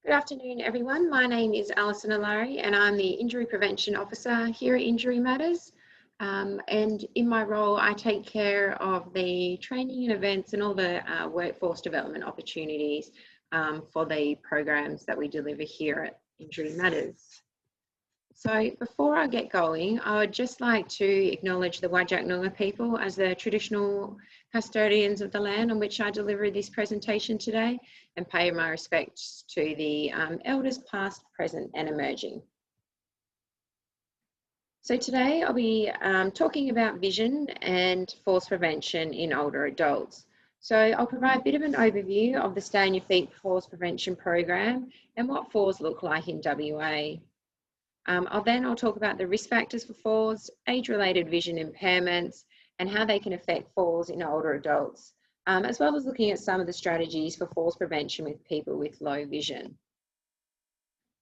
Good afternoon, everyone. My name is Alison Alari and I'm the Injury Prevention Officer here at Injury Matters. And in my role, I take care of the training and events and all the workforce development opportunities for the programs that we deliver here at Injury Matters. So before I get going, I would just like to acknowledge the Whadjuk Noongar people as the traditional custodians of the land on which I deliver this presentation today, and pay my respects to the elders past, present and emerging. So today I'll be talking about vision and falls prevention in older adults. So I'll provide a bit of an overview of the Stay on Your Feet Falls Prevention Program and what falls look like in WA. I'll talk about the risk factors for falls, age-related vision impairments, and how they can affect falls in older adults, as well as looking at some of the strategies for falls prevention with people with low vision.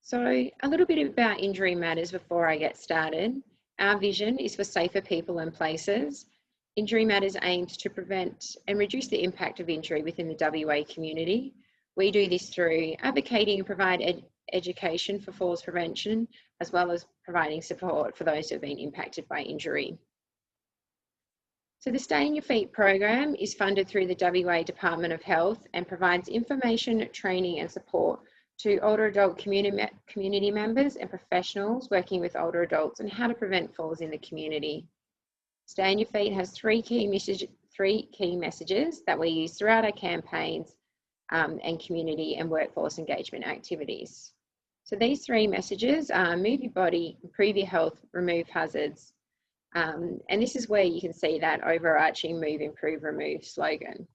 So a little bit about Injury Matters before I get started. Our vision is for safer people and places. Injury Matters aims to prevent and reduce the impact of injury within the WA community. We do this through advocating and provide education for falls prevention, as well as providing support for those who have been impacted by injury. So the Stay on Your Feet program is funded through the WA Department of Health and provides information, training and support to older adult community members and professionals working with older adults on how to prevent falls in the community. Stay on Your Feet has three key messages that we use throughout our campaigns and community and workforce engagement activities. So these three messages are move your body, improve your health, remove hazards. And this is where you can see that overarching move, improve, remove slogan.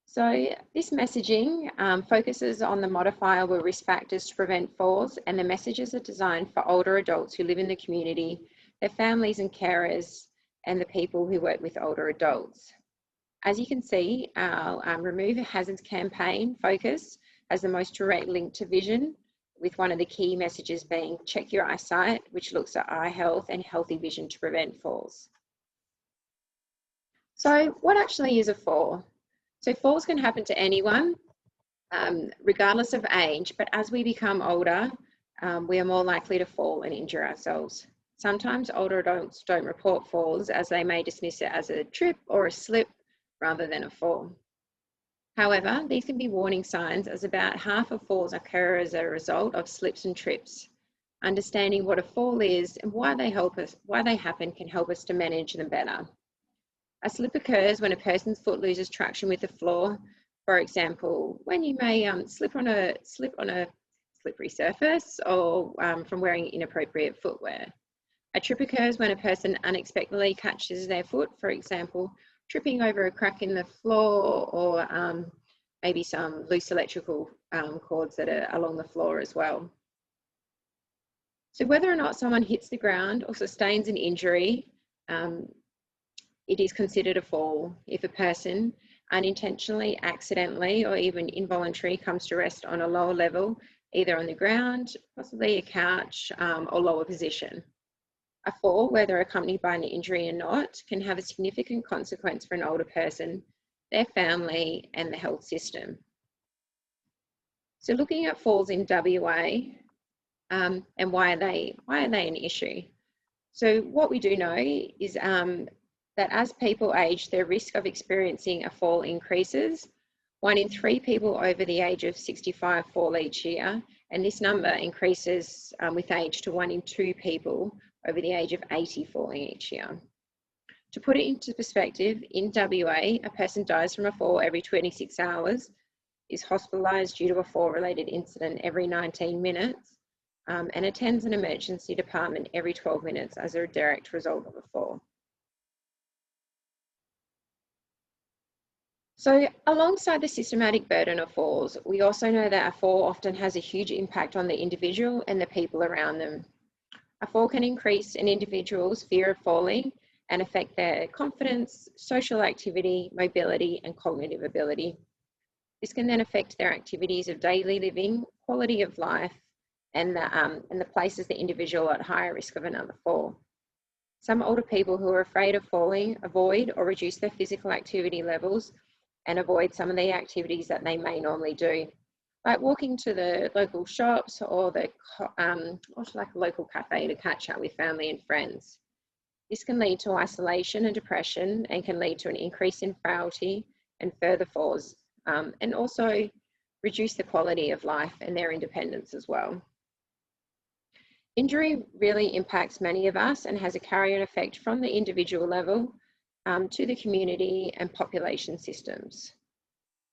So this messaging focuses on the modifiable risk factors to prevent falls, and the messages are designed for older adults who live in the community, their families and carers, and the people who work with older adults. As you can see, our Remove Hazards campaign focus has the most direct link to vision, with one of the key messages being check your eyesight, which looks at eye health and healthy vision to prevent falls. So what actually is a fall? So falls can happen to anyone, regardless of age, but as we become older, we are more likely to fall and injure ourselves. Sometimes older adults don't report falls as they may dismiss it as a trip or a slip rather than a fall. However, these can be warning signs, as about half of falls occur as a result of slips and trips. Understanding what a fall is and why they happen can help us to manage them better. A slip occurs when a person's foot loses traction with the floor. For example, when you may slip on a slippery surface or from wearing inappropriate footwear. A trip occurs when a person unexpectedly catches their foot, for example, tripping over a crack in the floor or maybe some loose electrical cords that are along the floor as well. So whether or not someone hits the ground or sustains an injury, it is considered a fall if a person unintentionally, accidentally or even involuntarily comes to rest on a lower level, either on the ground, possibly a couch or lower position. A fall, whether accompanied by an injury or not, can have a significant consequence for an older person, their family and the health system. So looking at falls in WA and why are they an issue? So what we do know is that as people age, their risk of experiencing a fall increases. 1 in 3 people over the age of 65 fall each year, and this number increases with age to 1 in 2 people over the age of 80 falling each year. To put it into perspective, in WA, a person dies from a fall every 26 hours, is hospitalised due to a fall-related incident every 19 minutes, and attends an emergency department every 12 minutes as a direct result of a fall. So alongside the systematic burden of falls, we also know that a fall often has a huge impact on the individual and the people around them. A fall can increase an individual's fear of falling and affect their confidence, social activity, mobility, and cognitive ability. This can then affect their activities of daily living, quality of life, and the places the individual at higher risk of another fall. Some older people who are afraid of falling avoid or reduce their physical activity levels and avoid some of the activities that they may normally do, like walking to the local shops or like a local cafe to catch up with family and friends. This can lead to isolation and depression, and can lead to an increase in frailty and further falls, and also reduce the quality of life and their independence as well. Injury really impacts many of us and has a carry-on effect from the individual level to the community and population systems.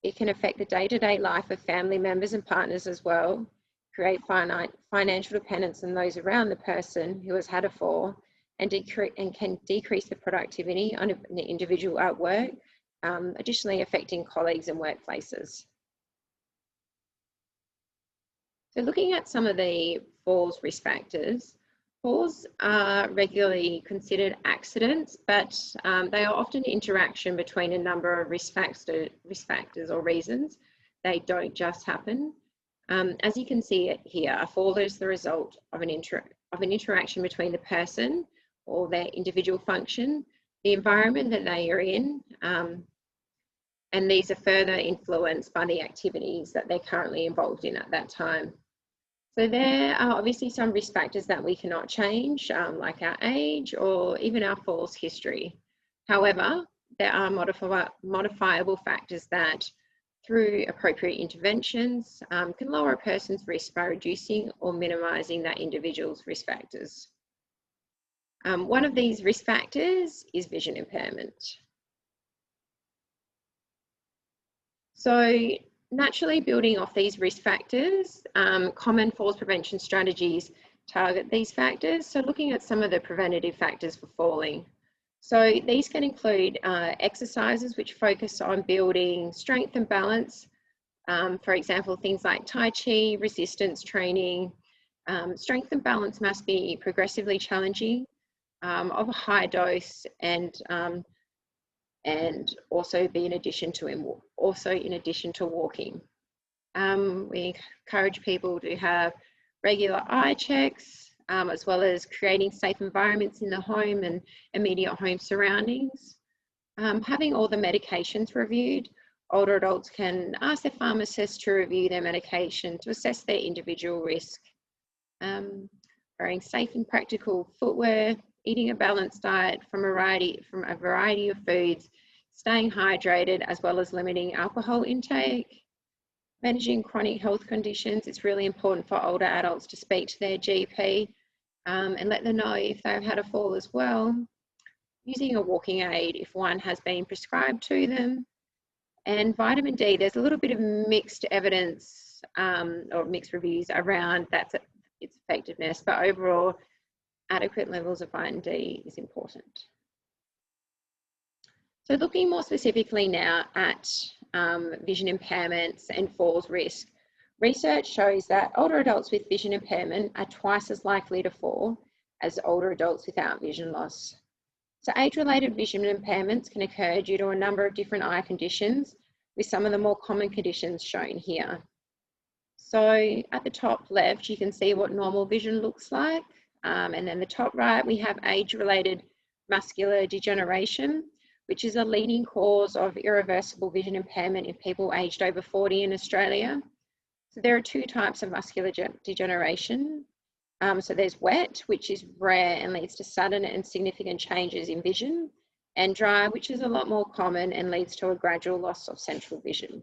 It can affect the day-to-day life of family members and partners as well, create financial dependence on those around the person who has had a fall, and can decrease the productivity on an individual at work, additionally affecting colleagues and workplaces. So looking at some of the falls risk factors, falls are regularly considered accidents, but they are often interaction between a number of risk factors or reasons. They don't just happen. As you can see it here, a fall is the result of an interaction between the person or their individual function, the environment that they are in, and these are further influenced by the activities that they're currently involved in at that time. So there are obviously some risk factors that we cannot change, like our age or even our falls history. However, there are modifiable factors that, through appropriate interventions, can lower a person's risk by reducing or minimising that individual's risk factors. One of these risk factors is vision impairment. So naturally, building off these risk factors, common falls prevention strategies target these factors. So looking at some of the preventative factors for falling. So these can include exercises which focus on building strength and balance. For example, things like Tai Chi, resistance training. Strength and balance must be progressively challenging, of a high dose, and also be in addition to walking. We encourage people to have regular eye checks, as well as creating safe environments in the home and immediate home surroundings. Having all the medications reviewed. Older adults can ask their pharmacist to review their medication to assess their individual risk. Wearing safe and practical footwear, eating a balanced diet from a variety of foods, staying hydrated, as well as limiting alcohol intake. Managing chronic health conditions. It's really important for older adults to speak to their GP and let them know if they've had a fall as well. Using a walking aid if one has been prescribed to them. And vitamin D, there's a little bit of mixed evidence or mixed reviews around its effectiveness, but overall, adequate levels of vitamin D is important. So looking more specifically now at vision impairments and falls risk, research shows that older adults with vision impairment are twice as likely to fall as older adults without vision loss. So age-related vision impairments can occur due to a number of different eye conditions, with some of the more common conditions shown here. So at the top left, you can see what normal vision looks like. And then the top right, we have age-related macular degeneration, which is a leading cause of irreversible vision impairment in people aged over 40 in Australia. So there are two types of macular degeneration. So there's wet, which is rare and leads to sudden and significant changes in vision, and dry, which is a lot more common and leads to a gradual loss of central vision.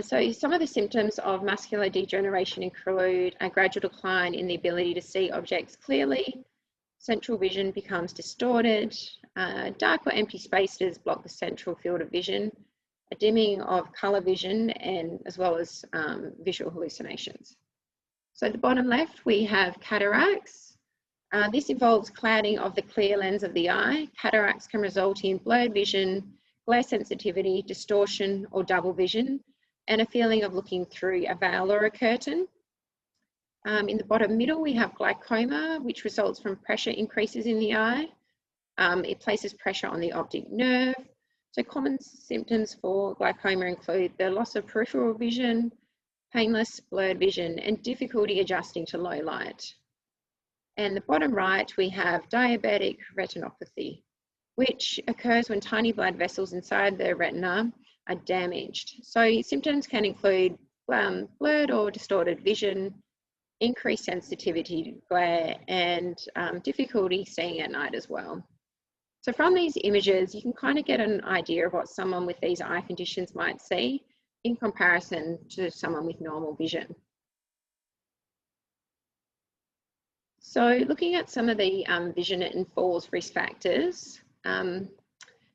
So some of the symptoms of macular degeneration include a gradual decline in the ability to see objects clearly, central vision becomes distorted, dark or empty spaces block the central field of vision, a dimming of colour vision, and as well as visual hallucinations. So at the bottom left, we have cataracts. This involves clouding of the clear lens of the eye. Cataracts can result in blurred vision, glare sensitivity, distortion or double vision, and a feeling of looking through a veil or a curtain. In the bottom middle, we have glaucoma, which results from pressure increases in the eye. It places pressure on the optic nerve. So common symptoms for glaucoma include the loss of peripheral vision, painless blurred vision, and difficulty adjusting to low light. And the bottom right, we have diabetic retinopathy. which occurs when tiny blood vessels inside the retina are damaged. So symptoms can include blurred or distorted vision, increased sensitivity to glare, and difficulty seeing at night as well. So from these images, you can kind of get an idea of what someone with these eye conditions might see in comparison to someone with normal vision. So looking at some of the vision and falls risk factors,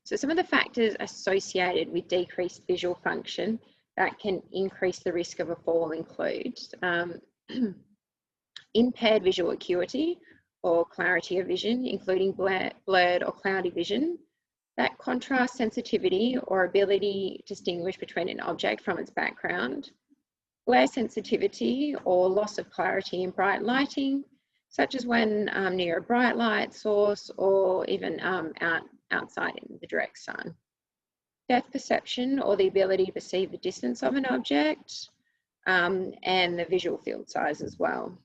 so some of the factors associated with decreased visual function that can increase the risk of a fall include impaired visual acuity or clarity of vision, including blurred or cloudy vision, that contrast sensitivity or ability to distinguish between an object from its background, glare sensitivity or loss of clarity in bright lighting, such as when near a bright light source or even outside in the direct sun. Depth perception or the ability to perceive the distance of an object, and the visual field size as well.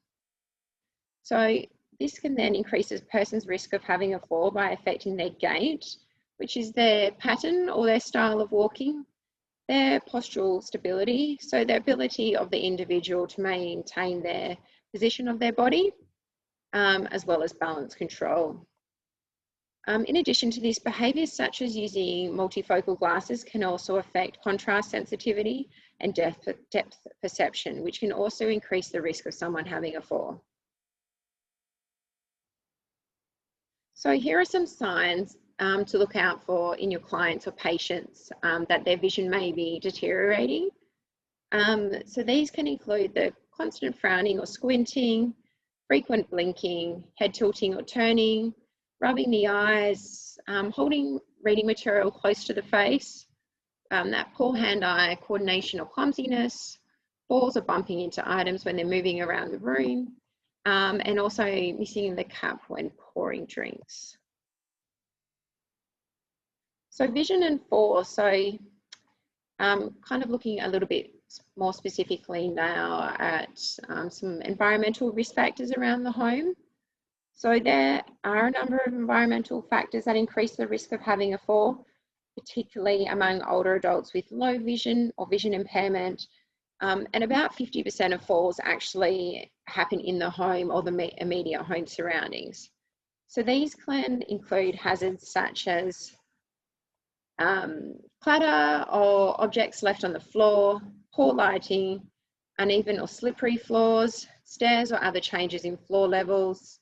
So this can then increase a person's risk of having a fall by affecting their gait, which is their pattern or their style of walking, their postural stability, so the ability of the individual to maintain their position of their body, as well as balance control. In addition to this, behaviours such as using multifocal glasses can also affect contrast sensitivity and depth perception, which can also increase the risk of someone having a fall. So here are some signs to look out for in your clients or patients that their vision may be deteriorating. So these can include the constant frowning or squinting, frequent blinking, head tilting or turning, rubbing the eyes, holding reading material close to the face, that poor hand-eye coordination or clumsiness, falls or bumping into items when they're moving around the room, and also missing the cap when pouring drinks. So vision and fall, so kind of looking a little bit more specifically now at some environmental risk factors around the home. So there are a number of environmental factors that increase the risk of having a fall, particularly among older adults with low vision or vision impairment, and about 50% of falls actually happen in the home or the immediate home surroundings. So these can include hazards such as clutter or objects left on the floor, poor lighting, uneven or slippery floors, stairs or other changes in floor levels,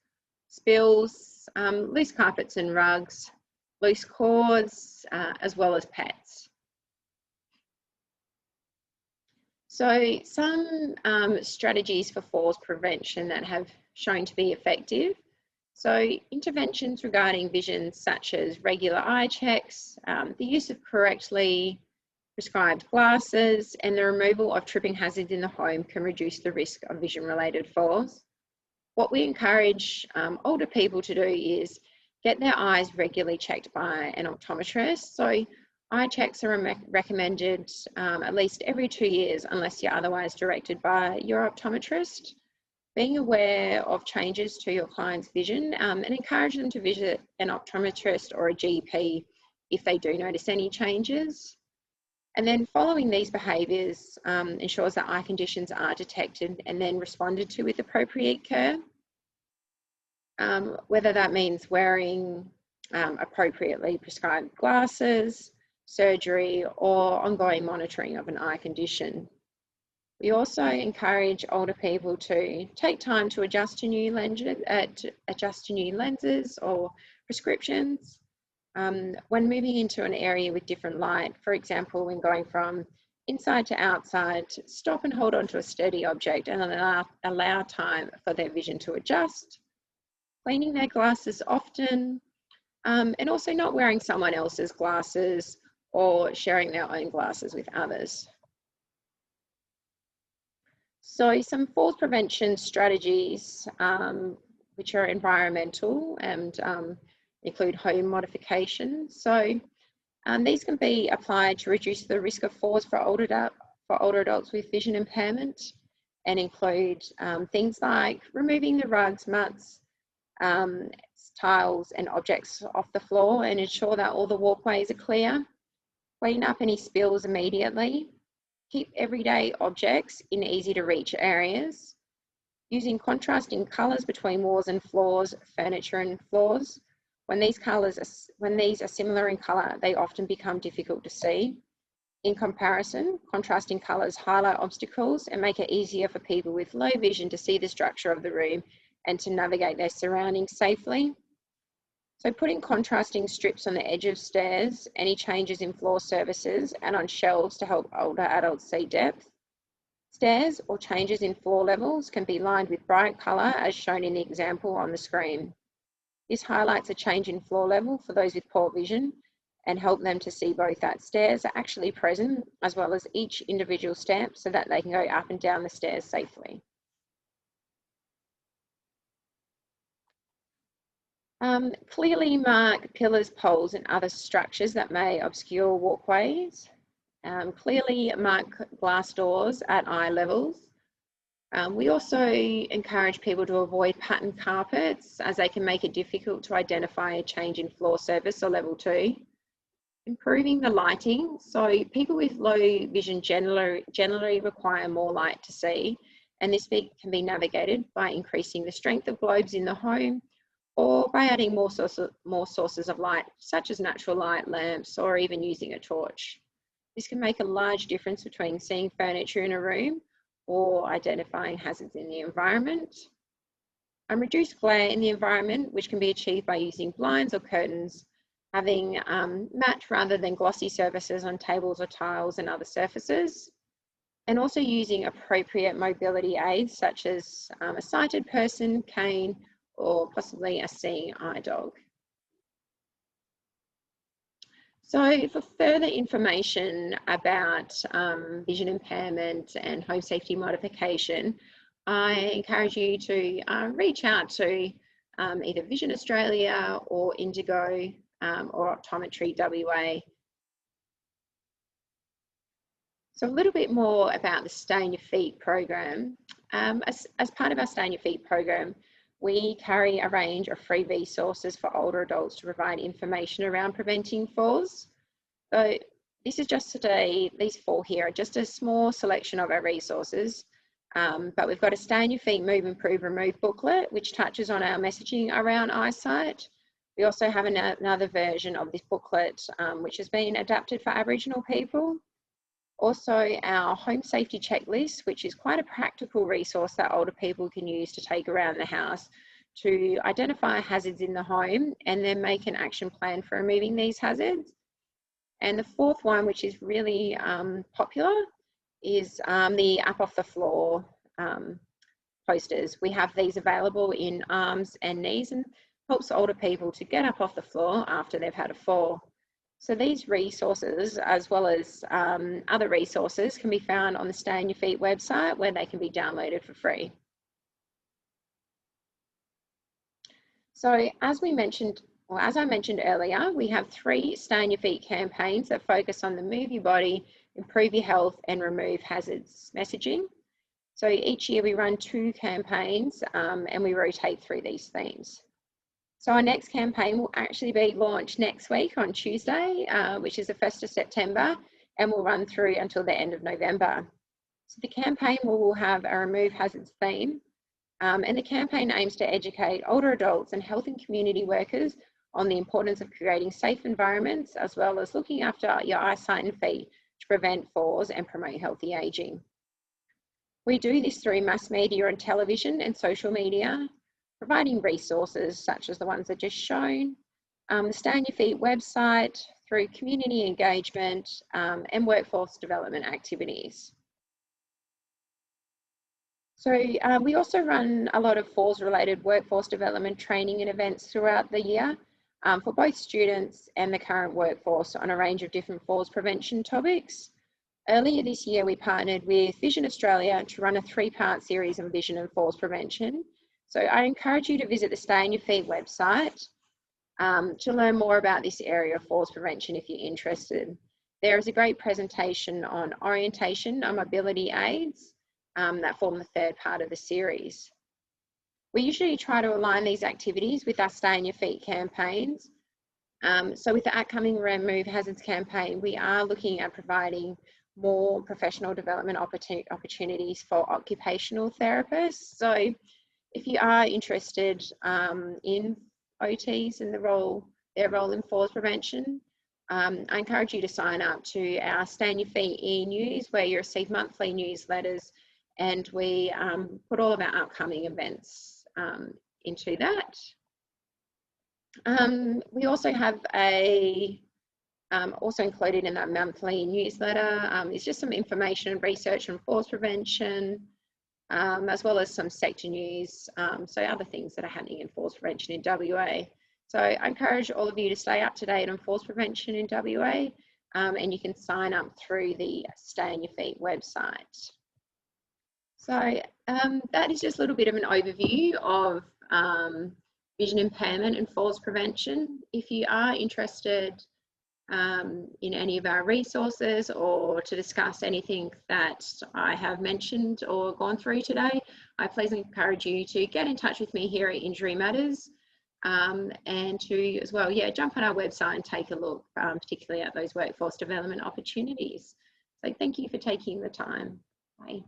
spills, loose carpets and rugs, loose cords, as well as pets. So some strategies for falls prevention that have shown to be effective. So interventions regarding vision such as regular eye checks, the use of correctly prescribed glasses, and the removal of tripping hazards in the home can reduce the risk of vision-related falls. What we encourage older people to do is get their eyes regularly checked by an optometrist. So eye checks are recommended at least every 2 years unless you're otherwise directed by your optometrist. Being aware of changes to your client's vision and encourage them to visit an optometrist or a GP if they do notice any changes. And then following these behaviours ensures that eye conditions are detected and then responded to with appropriate care, whether that means wearing appropriately prescribed glasses, surgery, or ongoing monitoring of an eye condition. We also encourage older people to take time to adjust to new lenses or prescriptions. When moving into an area with different light, for example, when going from inside to outside, stop and hold onto a steady object and allow time for their vision to adjust. Cleaning their glasses often, and also not wearing someone else's glasses or sharing their own glasses with others. So some falls prevention strategies, which are environmental and include home modification. So these can be applied to reduce the risk of falls for older adults with vision impairment, and include things like removing the rugs, mats, tiles and objects off the floor and ensure that all the walkways are clear. Clean up any spills immediately. Keep everyday objects in easy to reach areas. Using contrasting colours between walls and floors, furniture and floors. When these are similar in colour, they often become difficult to see. In comparison, contrasting colours highlight obstacles and make it easier for people with low vision to see the structure of the room and to navigate their surroundings safely. So putting contrasting strips on the edge of stairs, any changes in floor surfaces and on shelves to help older adults see depth. Stairs or changes in floor levels can be lined with bright colour as shown in the example on the screen. This highlights a change in floor level for those with poor vision and help them to see both that stairs are actually present as well as each individual step so that they can go up and down the stairs safely. Clearly mark pillars, poles and other structures that may obscure walkways. Clearly mark glass doors at eye levels. We also encourage people to avoid patterned carpets as they can make it difficult to identify a change in floor surface or level 2. Improving the lighting. So people with low vision generally require more light to see, and this can be navigated by increasing the strength of globes in the home or by adding more sources of light, such as natural light, lamps, or even using a torch. This can make a large difference between seeing furniture in a room or identifying hazards in the environment. Reduce glare in the environment, which can be achieved by using blinds or curtains, having matte rather than glossy surfaces on tables or tiles and other surfaces, and also using appropriate mobility aids such as a sighted person, cane, or possibly a seeing eye dog. So for further information about vision impairment and home safety modification, I encourage you to reach out to either Vision Australia or Indigo or Optometry WA. So a little bit more about the Stay on Your Feet program. As part of our Stay on Your Feet program, we carry a range of free resources for older adults to provide information around preventing falls. So this is just today, these 4 here are just a small selection of our resources, but we've got a Stay on Your Feet Move, Improve, Remove booklet, which touches on our messaging around eyesight. We also have another version of this booklet, which has been adapted for Aboriginal people. Also our home safety checklist, which is quite a practical resource that older people can use to take around the house to identify hazards in the home and then make an action plan for removing these hazards. And the 4th one, which is really popular, is the Up Off the Floor posters. We have these available in arms and knees and helps older people to get up off the floor after they've had a fall. So these resources, as well as other resources, can be found on the Stay on Your Feet website where they can be downloaded for free. So as I mentioned earlier, we have 3 Stay on Your Feet campaigns that focus on the move your body, improve your health and remove hazards messaging. So each year we run 2 campaigns and we rotate through these themes. So our next campaign will actually be launched next week on Tuesday, which is the 1st of September, and will run through until the end of November. So the campaign will have a Remove Hazards theme, and the campaign aims to educate older adults and health and community workers on the importance of creating safe environments, as well as looking after your eyesight and feet to prevent falls and promote healthy ageing. We do this through mass media and television and social media, providing resources such as the ones that just shown, the Stay on Your Feet website, through community engagement and workforce development activities. So we also run a lot of falls related workforce development training and events throughout the year for both students and the current workforce on a range of different falls prevention topics. Earlier this year, we partnered with Vision Australia to run a 3-part series on vision and falls prevention. So I encourage you to visit the Stay on Your Feet website to learn more about this area of falls prevention if you're interested. There is a great presentation on orientation and mobility aids that form the 3rd part of the series. We usually try to align these activities with our Stay on Your Feet campaigns. So with the upcoming Remove Hazards campaign, we are looking at providing more professional development opportunities for occupational therapists. So if you are interested in OTs and their role in falls prevention, I encourage you to sign up to our Stay on Your Feet e-news, where you receive monthly newsletters, and we put all of our upcoming events into that. We also have also included in that monthly newsletter is just some information and research on falls prevention, as well as some sector news, so other things that are happening in falls prevention in WA. So I encourage all of you to stay up to date on falls prevention in WA, and you can sign up through the Stay on Your Feet website. So that is just a little bit of an overview of vision impairment and falls prevention. If you are interested in any of our resources, or to discuss anything that I have mentioned or gone through today, I please encourage you to get in touch with me here at Injury Matters, and to as well, jump on our website and take a look, particularly at those workforce development opportunities. So thank you for taking the time. Bye.